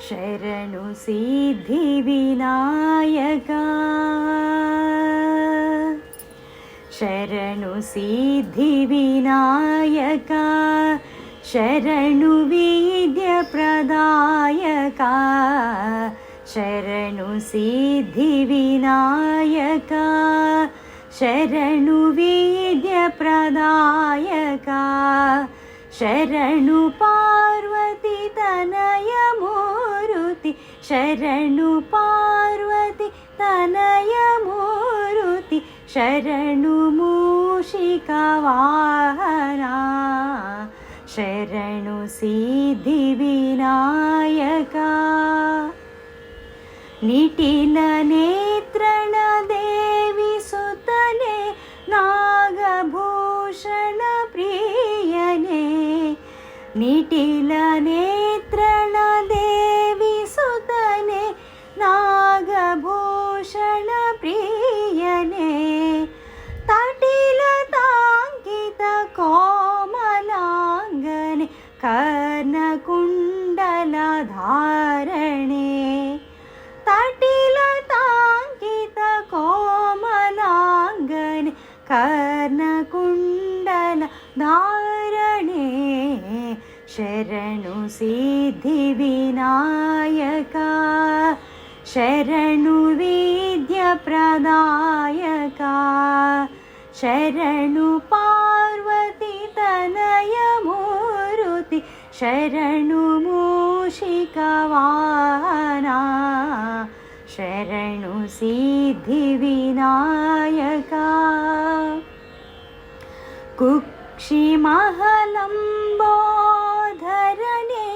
ಶರಣು ಸಿದ್ಧಿ ವಿನಾಯಕ ಶರಣು ಸಿದ್ಧಿ ವಿನಾಯಕ ಶರಣು ವಿದ್ಯ ಪ್ರದಾಯಕ ಶರಣು ಸಿದ್ಧಿ ವಿನಾಯಕ ಶರಣು ವಿದ್ಯ ಪ್ರದಾಯಕ ಶರಣು ಪಾರ್ವತಿ ತನಯ ಮೂರುತಿ ಶರಣು ಪಾರ್ವತಿ ತನಯ ಮೂರುತಿ ಶರಣು ಮೂಷಿಕ ವಾಹನ ಶರಣು ಸಿದ್ಧಿ ವಿನಾಯಕ ನಿಟಿಲ ನೇತ್ರಣ ದೇವಿ ಸುತನೆ ನಾಗಭೂಷಣ ಪ್ರಿಯನೇ ನಿಟಿಲ ನೇತ್ರಣ ದೇವಿ ಸುತನೆ ನಾಗಭೂಷಣ ಪ್ರಿಯನೇ ತಟಿಲ ತಾಂಕಿತ ಕೋಮಲಾಂಗನೆ ಕರ್ಣಕುಂಡಲ ಧಾರಣೆ ತಟಿಲ ತಾಂಕಿತ ಕೋಮಲಾಂಗನೆ ಕರ್ಣಕುಂಡಲ ಧಾರಣೆ ಶರಣು ಸಿದ್ಧಿ ವಿನಾಯಕ ಶರಣು ವಿದ್ಯ ಪ್ರದಾಯಕ ಶರಣು ಪಾರ್ವತಿ ತನಯ ಮೂರುತಿ ಶರಣು ಮೂಷಿಕ ವಾಹನ ಶರಣು ಸಿದ್ಧಿ ವಿನಾಯಕ ಕುಕ್ಷಿ ಮಹಲಂಬೋಧರನೆ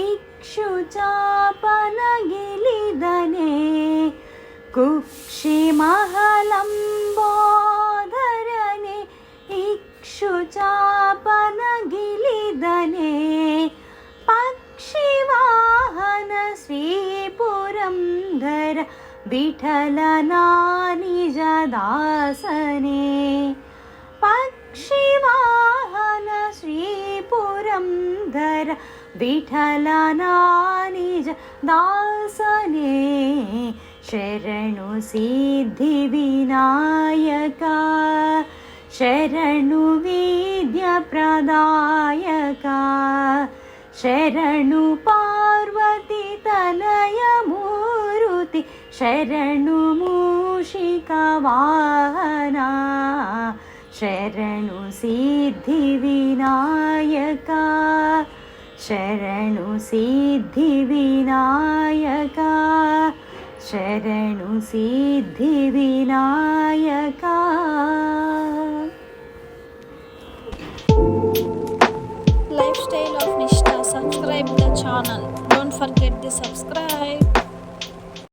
ಇಕ್ಷುಚಾಪನ ಗಿಲಿದನೆ ಕುಕ್ಷಿ ಮಹಲಂಬೋಧರನೆ ಇಕ್ಷುಚಾಪನ ಗಿಲಿದನೆ ಪಕ್ಷಿವಾಹನ ಶ್ರೀ ಪುರಂದರ ವಿಠಲನ ನಿಜ ದಾಸನೆ ಪಕ್ಷಿವಾಹನ ಶ್ರೀ ಪುರಂದರ ವಿಠಲನ ನಿಜ ದಾಸನೆ ಶರಣು ಸಿದ್ಧಿ ವಿನಾಯಕ ಶರಣು ವಿದ್ಯ ಪ್ರದಾಯಕ ಶರಣು ಪಾರ್ವತಿ ತನಯ ಮೂರುತಿ ಶರಣು ಮೂಷಿಕ ವಾಹನ ಶರಣು ಸಿದ್ಧಿ ವಿನಾಯಕ ಶರಣು ಸಿದ್ಧಿ ವಿನಾಯಕ ಶರಣು ಸಿದ್ಧಿ Vinayaka. Lifestyle of Nishtha. Subscribe the channel. Don't forget to subscribe.